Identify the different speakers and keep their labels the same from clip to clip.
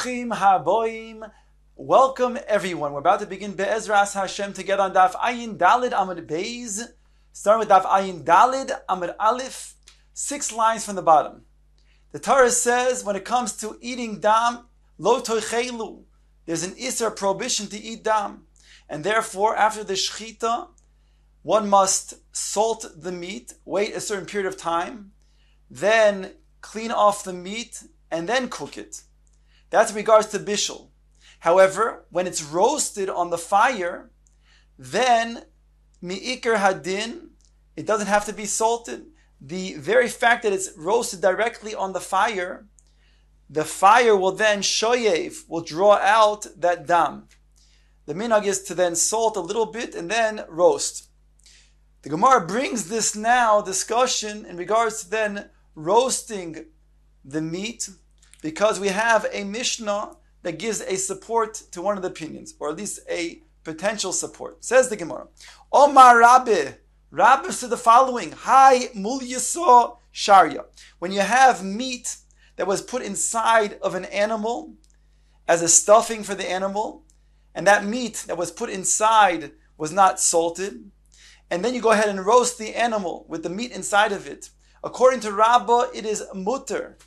Speaker 1: Bruchim haboim. Welcome everyone. We're about to begin Be'ezras Hashem together on Daf Ayin Dalid Amud Beis. Starting with Daf Ayin Dalid Amud Aleph, 6 lines from the bottom. The Torah says when it comes to eating dam, lo toichelu, there's an Isser prohibition to eat dam. And therefore, after the shechita, one must salt the meat, wait a certain period of time, then clean off the meat, and then cook it. That's in regards to bishul. However, when it's roasted on the fire, then mi'ikar hadin, it doesn't have to be salted. The very fact that it's roasted directly on the fire will then shoyev, will draw out that dam. The minhag is to then salt a little bit and then roast. The Gemara brings this now discussion in regards to then roasting the meat, because we have a Mishnah that gives a support to one of the opinions, or at least a potential support. Says the Gemara, Omar Rabbi said the following, Hi Mulyaso Sharia. When you have meat that was put inside of an animal as a stuffing for the animal, and that meat that was put inside was not salted, and then you go ahead and roast the animal with the meat inside of it, according to Rabbah, it is mutter.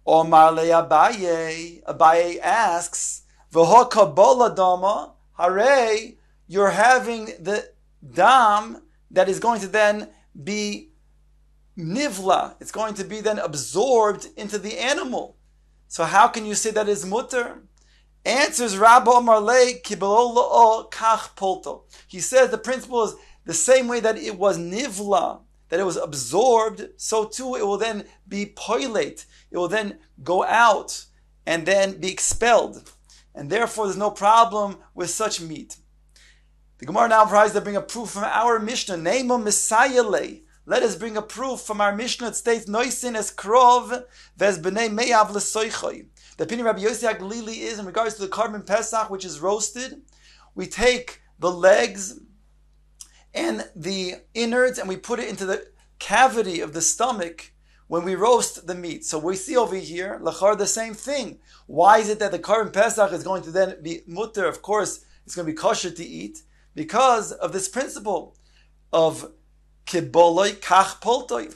Speaker 1: Omar le Abaye. Abaye asks, V'ho kabola dama, hare, you're having the dam that is going to then be nivla. It's going to be then absorbed into the animal. So how can you say that is mutter? Answers Rabba Omar le kibola kach polto. He says the principle is the same way that it was nivla, that it was absorbed, so too it will then be poilate. It will then go out and then be expelled. And therefore there's no problem with such meat. The Gemara now tries to bring a proof from our Mishnah. Neima Messiah. Let us bring a proof from our Mishnah. It states, Noisin es krov ves b'nei me'av l'soichoi. The opinion of Rabbi Yossi HaGlili is in regards to the carbon Pesach, which is roasted. We take the legs and the innards and we put it into the cavity of the stomach when we roast the meat. So we see over here, lachar, the same thing. Why is it that the carbon Pesach is going to then be mutter? Of course, it's going to be kosher to eat because of this principle of kiboloi kach poltoi.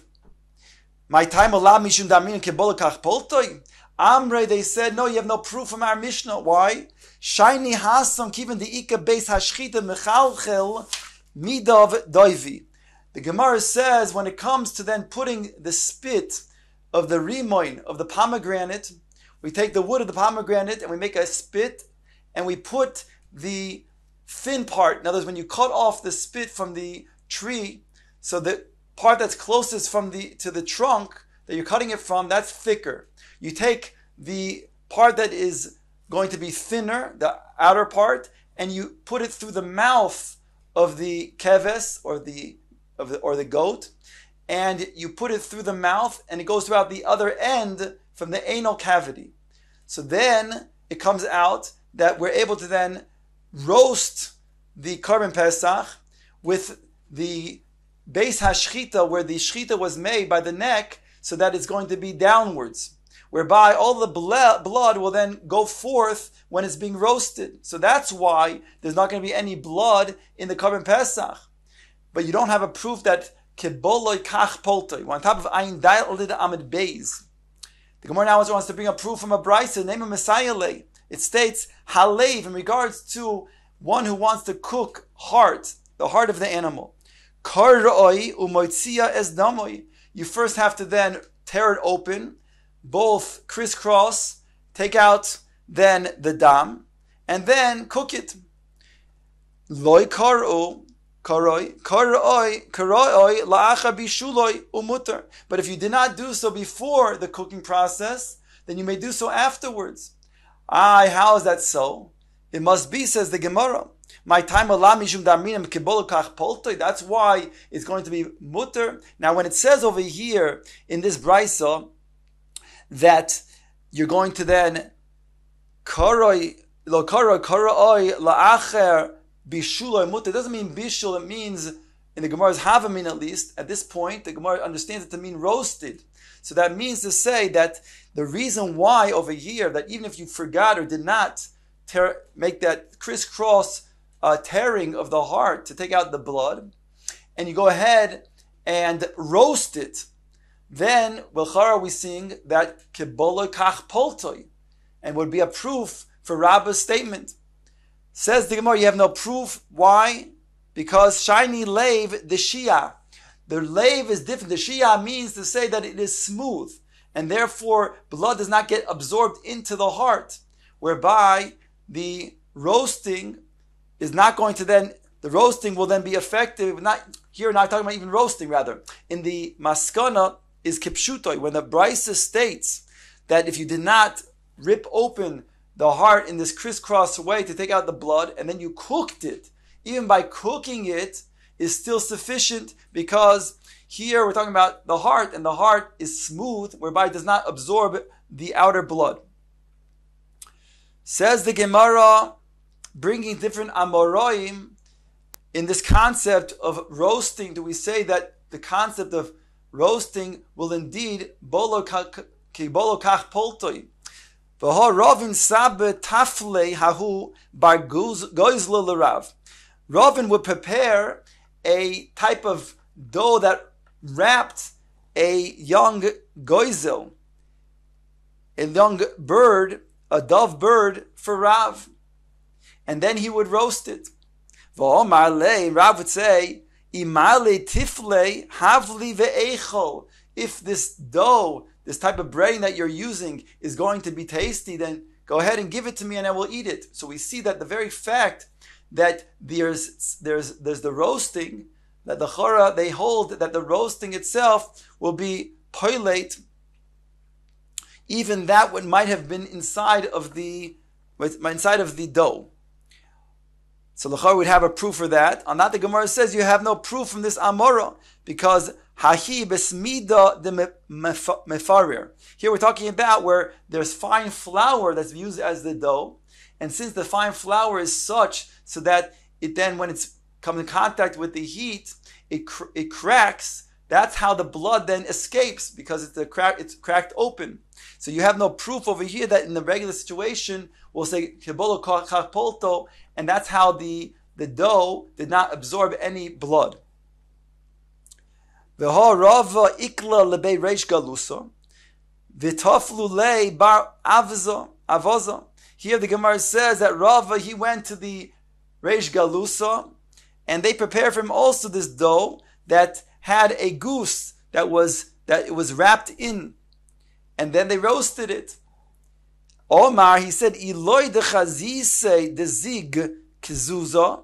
Speaker 1: My time olam mishum damin kiboloi kach poltoi. Amre, they said, no, you have no proof from our Mishnah. Why? Shaini hasam kiven the ika beis hashchita mechalchel midav doivi. The Gemara says when it comes to then putting the spit of the rimoin, of the pomegranate, we take the wood of the pomegranate and we make a spit and we put the thin part. In other words, when you cut off the spit from the tree, so the part that's closest to the trunk that you're cutting it from, that's thicker. You take the part that is going to be thinner, the outer part, and you put it through the mouth of the keves or the goat, and you put it through the mouth, and it goes throughout the other end from the anal cavity. So then it comes out that we're able to then roast the carbon Pesach with the beis hashchita, where the shchita was made by the neck, so that it's going to be downwards, whereby all the blood will then go forth when it's being roasted. So that's why there's not going to be any blood in the carbon Pesach. But you don't have a proof that kiboloi kach poltoi. We're on top of Ayin Dalid Amud Beis. The Gemara now wants to bring a proof from a brisa, name of Messiah lei. It states halev in regards to one who wants to cook heart, the heart of the animal. Karoi umoitzia es damoi. You first have to then tear it open, both crisscross, take out then the dam, and then cook it. Loi karo. But if you did not do so before the cooking process, then you may do so afterwards. How is that so? It must be, says the Gemara. That's why it's going to be mutter. Now, when it says over here in this brisa that you're going to then Bishul mutter, it doesn't mean bishul, it means, in the Gemara's Havamin at least, at this point, the Gemara understands it to mean roasted. So that means to say that the reason why over here, that even if you forgot or did not make that crisscross tearing of the heart to take out the blood, and you go ahead and roast it, then we're seeing that kibolo kach poltoi, and would be a proof for Rabba's statement. Says the Gemara, you have no proof. Why? Because shiny lave the Shia. The lave is different. The Shia means to say that it is smooth, and therefore blood does not get absorbed into the heart, whereby the roasting is not going to then, the roasting will then be effective. Not talking about even roasting, rather. In the maskana is kipshutoi, when the Brisa states that if you did not rip open the heart in this crisscross way to take out the blood, and then you cooked it, even by cooking it is still sufficient, because here we're talking about the heart, and the heart is smooth, whereby it does not absorb the outer blood. Says the Gemara, bringing different amoroim in this concept of roasting. Do we say that the concept of roasting will indeed bolo kach poltoi? Ravin would prepare a type of dough that wrapped a young goizel, a young bird, a dove bird for Rav, and then he would roast it. Rav would say, if this dough, this type of breading that you're using is going to be tasty, then go ahead and give it to me and I will eat it. So we see that the very fact that there's the roasting, that the chora, they hold that the roasting itself will be poilate, even that what might have been inside of the dough. So the chora would have a proof for that. On that, the Gemara says you have no proof from this amora, because hahi besmida de mefarir. Here we're talking about where there's fine flour that's used as the dough, and since the fine flour is such so that it then, when it's come in contact with the heat, it cracks. That's how the blood then escapes, because it's cracked open. So you have no proof over here that in the regular situation we'll say kibolo kach polto, and that's how the dough did not absorb any blood. V'ha Rava ikla lebei reish galusa, v'taflu lei bar avoza. Here the Gemara says that Rava, he went to the reish galusa, and they prepared for him also this dough that had a goose that it was wrapped in, and then they roasted it. Omar, he said, Iloi de chazise de zig kizuza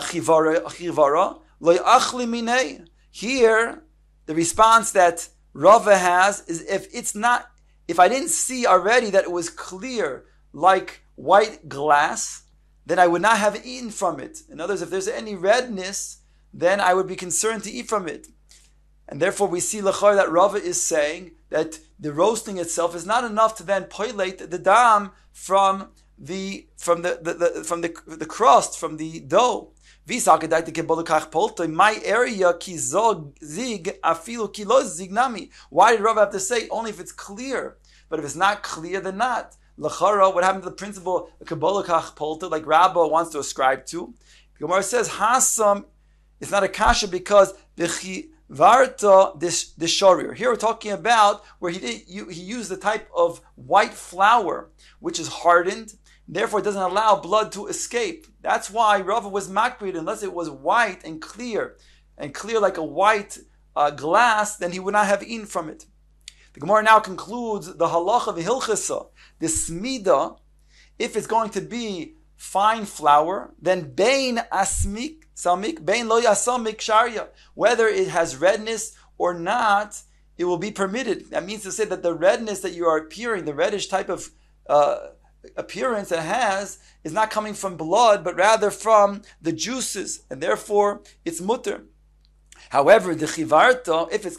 Speaker 1: chivara loy achli minei. Here, the response that Rava has is, if I didn't see already that it was clear like white glass, then I would not have eaten from it. In other words, if there's any redness, then I would be concerned to eat from it. And therefore we see l'chor that Rava is saying that the roasting itself is not enough to then poilate the dam from the crust, from the dough. My area zig afilu kilo zig nami. Why did Rava have to say only if it's clear? But if it's not clear, then not. L'chara, what happened to the principle of Kabbalah Kach Polta, like Rabba wants to ascribe to? The Gemara says Hasam, it's not a kasha because Varta dishorir. Here we're talking about where he used the type of white flour which is hardened, therefore it doesn't allow blood to escape. That's why Rava was makbid, unless it was white and clear like a white glass, then he would not have eaten from it. The Gemara now concludes the halacha of Hilchasa, the smida, if it's going to be fine flour, then bein asmik samik, bein lo yasamik sharia. Whether it has redness or not, it will be permitted. That means to say that the redness that you are appearing, the reddish type of appearance it has, is not coming from blood, but rather from the juices, and therefore it's mutter. However, the chivarta, if it's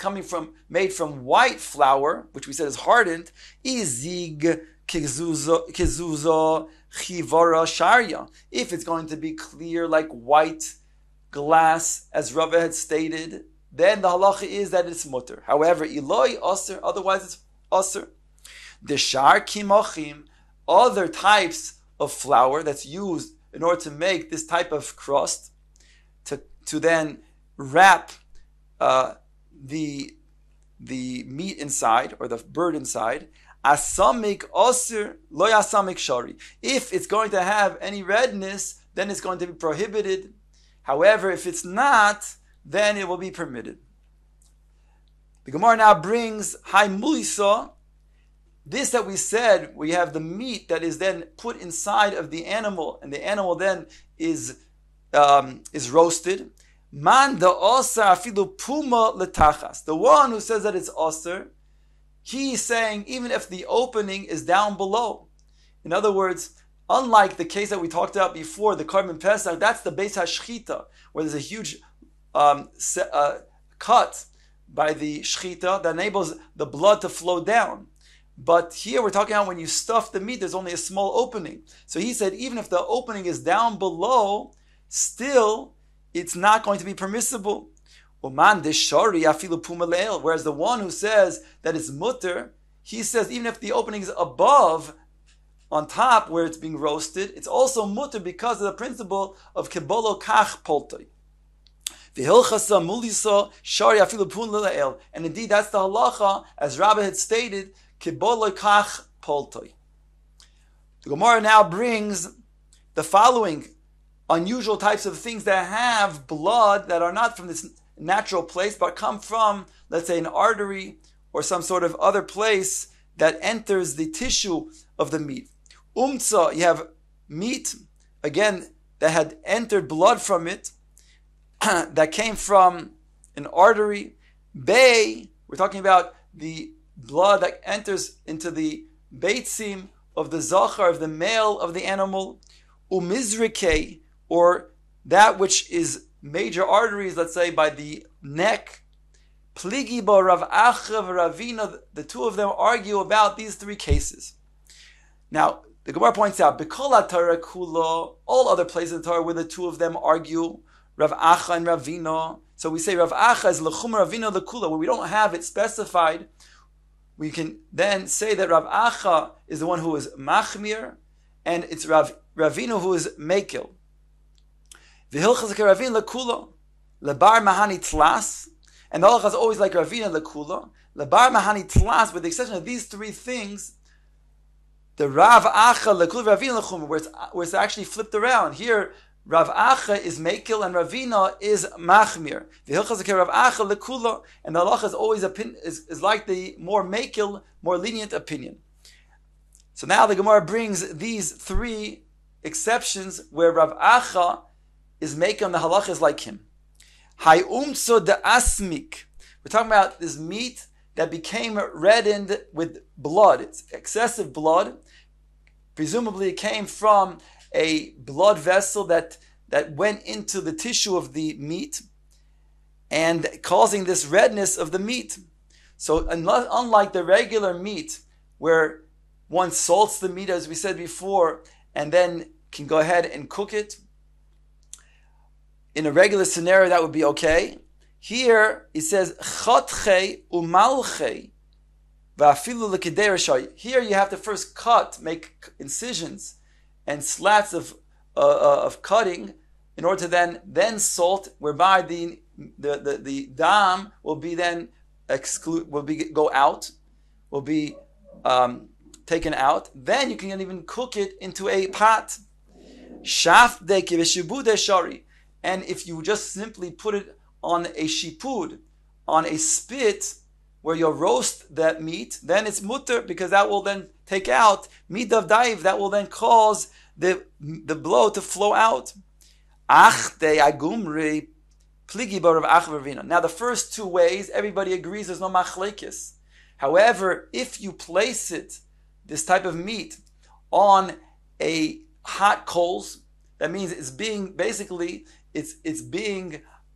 Speaker 1: made from white flour, which we said is hardened, izig kizuza chivara sharia. If it's going to be clear like white glass, as Rava had stated, then the halacha is that it's mutter. However, Eloi aser, otherwise it's aser. The shar kimochim, other types of flour that's used in order to make this type of crust, to then wrap the meat inside, or the bird inside, asamik aser lo asamik shari. If it's going to have any redness, then it's going to be prohibited. However, if it's not, then it will be permitted. The Gemara now brings Hai Mulisa. This that we said, we have the meat that is then put inside of the animal, and the animal then is roasted. Man da osar afilu puma letachas. The one who says that it's osar, he's saying even if the opening is down below. In other words, unlike the case that we talked about before, the Karban Pesach, that's the Beis HaShchita, where there's a huge cut by the shchita that enables the blood to flow down. But here we're talking about when you stuff the meat, there's only a small opening. So he said even if the opening is down below, still it's not going to be permissible. Whereas the one who says that it's mutter, he says even if the opening is above, on top where it's being roasted, it's also mutter because of the principle of kibolo kach poltoi. And indeed that's the halacha, as Rabbi had stated, kibolo kach poltoi. The Gemara now brings the following unusual types of things that have blood that are not from this natural place, but come from, let's say, an artery or some sort of other place that enters the tissue of the meat. Umtza, you have meat, again, that had entered blood from it, that came from an artery. Bay, we're talking about the blood that enters into the beitzim of the zachar, of the male of the animal. Umizrike, or that which is major arteries, let's say by the neck. Pligiba, Rav Acha, Ravina, the two of them argue about these three cases. Now, the Gemara points out, B'kol Torah Kula, all other places in the Torah where the two of them argue, Rav Acha and Ravina. So we say Rav Acha is L'chum Ravina L'kula, where we don't have it specified. We can then say that Rav Acha is the one who is Machmir, and it's Ravina who is Mekil. V'hilchas Ravina L'kula, Lebar Mahani Tlas, and the halacha is always like Ravina L'kula, Lebar Mahani Tlas, with the exception of these three things. The Rav Acha L'kul Ravina L'chum, where it's actually flipped around. Here, Rav Acha is Mekil and Ravina is Machmir. The Hilchas Rav Acha L'kula, and the halacha is always is like the more Mekil, more lenient opinion. So now the Gemara brings these three exceptions where Rav Acha is Mekil and the halacha is like him. Hayumso de Asmik. We're talking about this meat that became reddened with blood. It's excessive blood. Presumably it came from a blood vessel that went into the tissue of the meat and causing this redness of the meat. So unlike the regular meat where one salts the meat, as we said before, and then can go ahead and cook it, in a regular scenario that would be okay. Here it says chatche umalche va'afilu l'kedei rashay. Here you have to first make incisions and slats of cutting in order to then salt, whereby the dam will be then go out, will be taken out. Then you can even cook it into a pot. Shafde kiveshibude shari, and if you just simply put it on a shipud, on a spit, where you'll roast that meat, then it's mutter, because that will then take out midav daiv, that will then cause the blood to flow out. Achte agumri pligi barav achvarvina. Now the first two ways, everybody agrees there's no machlekes. However, if you place it, this type of meat, on a hot coals, that means it's being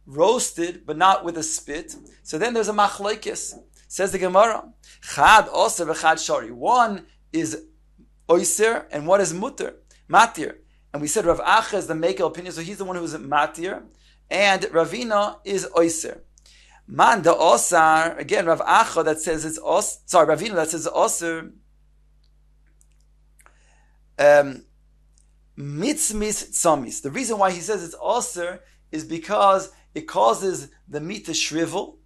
Speaker 1: roasted, but not with a spit. So then there's a machlekes. Says the Gemara, chad oser v'chad shari. One is oiser and one is matir. And we said Rav Acha is the Mekel opinion, so he's the one who is matir, and Ravina is oiser. Man the osar, again, Rav Acha that says it's os, sorry, Ravina that says osar, mitzmis tzamis. The reason why he says it's osar is because it causes the meat to shrivel,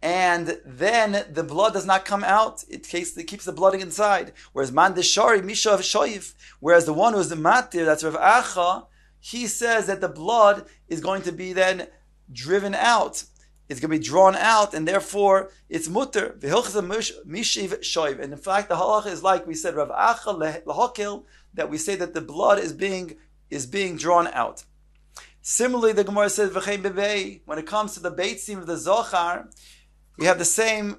Speaker 1: and then the blood does not come out. It keeps the blood inside. Whereas man deshari mishav shoyiv, whereas the one who is the matir, that's Rav Acha, he says that the blood is going to be then driven out. It's going to be drawn out, and therefore it's mutter. Mishiv shoyiv. And in fact, the halacha is like we said, Rav Acha lahokil, that we say that the blood is being drawn out. Similarly, the Gemara says, "V'chein bebei." When it comes to the beitzim of the zochar, we have the same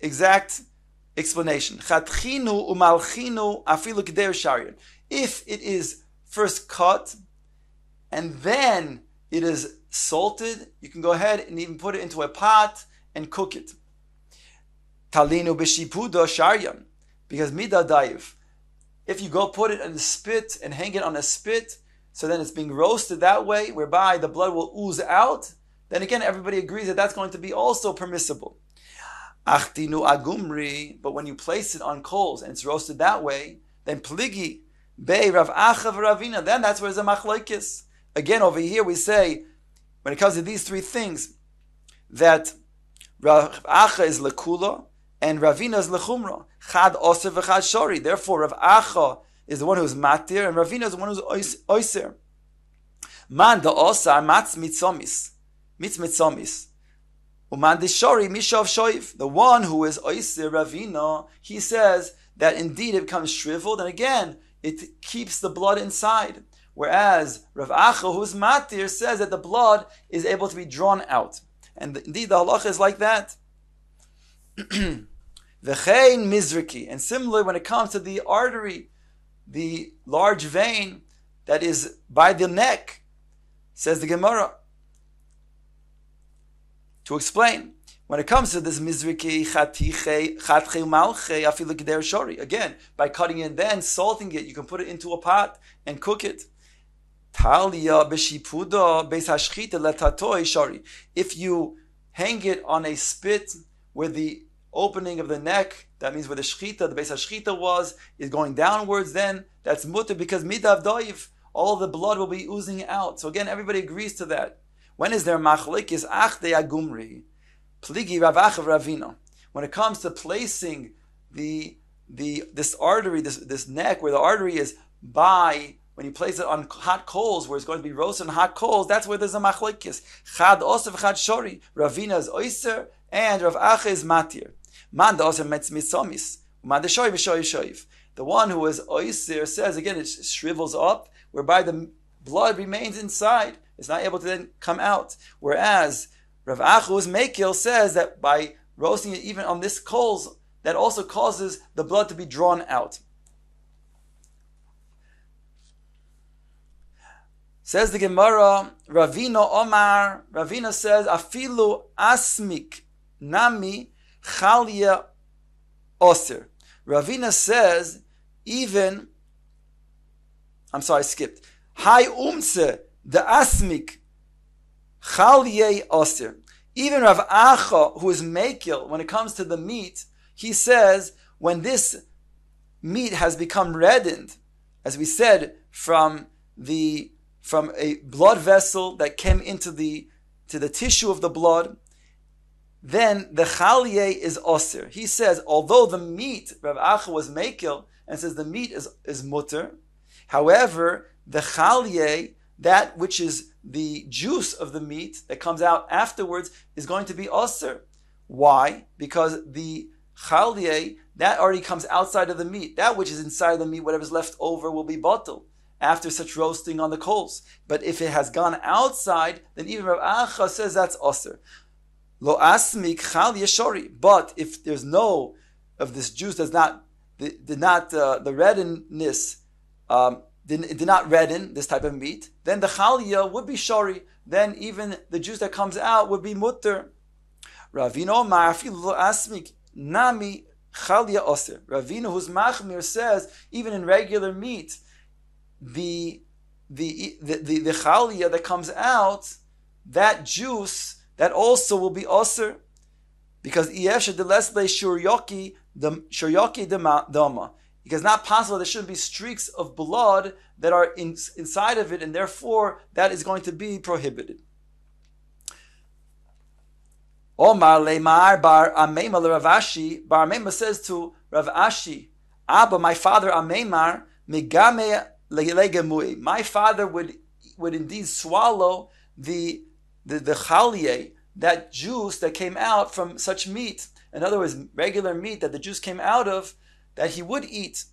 Speaker 1: exact explanation. Chatchinu umalchinu afilu k'der sharian. If it is first cut and then it is salted, you can go ahead and even put it into a pot and cook it. Talinu b'shipuda sharian, because midah dayiv. If you go put it in a spit and hang it on a spit, so then it's being roasted that way, whereby the blood will ooze out, then again everybody agrees that that's going to be also permissible. Achtinu agumri, but when you place it on coals and it's roasted that way, then pligi bei Rav Acha v'Ravina, then that's where there's a machlokes. Again, over here we say, when it comes to these three things, that Rav Acha is lekula and Ravina is lechumra. Chad oser v'chad shori. Therefore, Rav Acha is the one who is matir, and Ravina is the one who is oiser. Man da osar matz mitzomis. Mitzomis. Uman dishori mishav shoiv. The one who is oiser, Ravina, he says that indeed it becomes shriveled, and again, it keeps the blood inside. Whereas Rav Acha, who is matir, says that the blood is able to be drawn out. And indeed, the halacha is like that. V'chein mizriki. And similarly, when it comes to the artery, the large vein that is by the neck, says the Gemara, to explain, when it comes to this mizriki, chatche malche afilu k'der shori, again, by cutting it and then salting it, you can put it into a pot and cook it. Talia b'shipuda beis hashchita letatoi shori. If you hang it on a spit where the opening of the neck, that means where the shchita, the beis hashchita was, is going downwards, then that's mutter, because midav doiv, all the blood will be oozing out. So again, everybody agrees to that. When is there machlokes? Ach de agumri, pligi Rav Acha Ravina. When it comes to placing this artery, this neck where the artery is by, when you place it on hot coals, where it's going to be roasted on hot coals, that's where there's a machlokes. Chad oser v'chad shori. Ravina is oiser and Rav Acha is matir. Man da oser mitzomis. Man da shoy v'shoy shoyiv. The one who is oiser says, again, it shrivels up, whereby the blood remains inside. It's not able to then come out. Whereas Rav Acha, who is mekil, says that by roasting it even on this coals, that also causes the blood to be drawn out. Says the Gemara, Ravina Omar, Ravina says, Afilu asmik nami chalia oser. Ravina says, even, I skipped. Hai umse the asmik chalie oser. Even Rav Acha, who is mekil, when it comes to the meat, he says, when this meat has become reddened, as we said, from a blood vessel that came into the tissue of the blood, then the chalie is oser. He says, although the meat, Rav Acha was mekil, and says the meat is mutter, however, the chalie, that which is the juice of the meat that comes out afterwards, is going to be oser. Why? Because the chalie, that already comes outside of the meat. That which is inside the meat, whatever's left over, will be bottled after such roasting on the coals. But if it has gone outside, then even Rav Acha says that's oser. Lo asmik chal yeshori. But if there's no of this juice, the reddenness did not redden this type of meat, then the chalia would be shori. Then even the juice that comes out would be mutter. Ravino ma'afilu lo asmik nami chalia oser. Ravino, who's machmir, says even in regular meat, the chalia that comes out, that juice, that also will be oser. Because because it's not possible there shouldn't be streaks of blood that are inside of it, and therefore that is going to be prohibited. Omar Leimar Bar Amema Rav Ashi. Bar Amema says to Rav Ashi, Abba, my father Amemar, Megame Legemui. My father would indeed swallow the chalye, that juice that came out from such meat. In other words, regular meat that the juice came out of, that he would eat.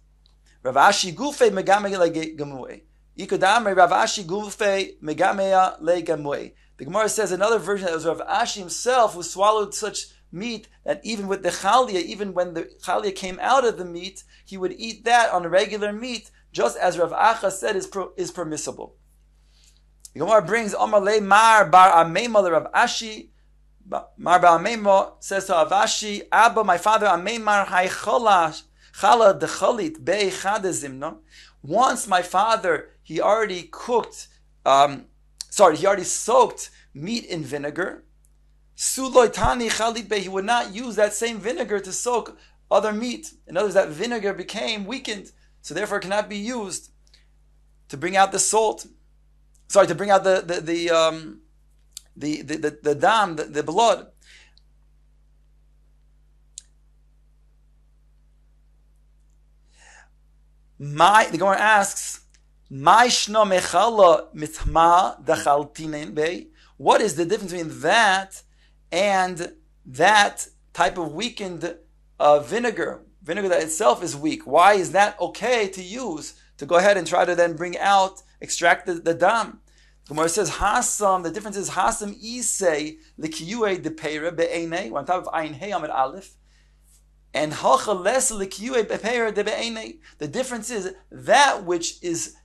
Speaker 1: Rav Ashi Gufe Megame Legemui. Ikudame Rav Ashi Gufe Megamea Legemui. The Gemara says another version that was Rav Ashi himself who swallowed such meat that even with the chalya, even when the chalya came out of the meat, he would eat that on a regular meat, just as Rav Acha said is permissible. The Gemara brings Omar Le Mar Bar Amema Rav Ashi. Mar Bar Amema says to Rav Ashi, Abba, my father Amemar Hay Chala Dechalit Bei Chadezimno. Once my father, he already soaked meat in vinegar. Suloitani Chalit Bei, he would not use that same vinegar to soak other meat. In other words, that vinegar became weakened, so therefore it cannot be used to bring out the salt. To bring out the dam, the blood. The Gemara asks, what is the difference between that and that type of weakened vinegar that itself is weak? Why is that okay to use, to go ahead and try to then extract the dam? The Gemara says, Hasam, the difference is Hasam Isei Likiyue de Peira Be'ene, on top of Ayin Hey Amid Aleph, and Hacha Les Likiyue Be'peira de Be'ene. The difference is that which is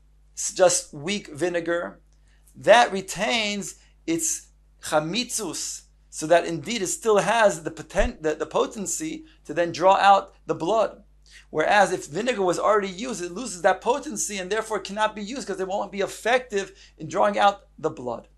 Speaker 1: just weak vinegar, that retains its chamitzus, so that indeed it still has the potency to then draw out the blood. Whereas if vinegar was already used, it loses that potency and therefore cannot be used because it won't be effective in drawing out the blood.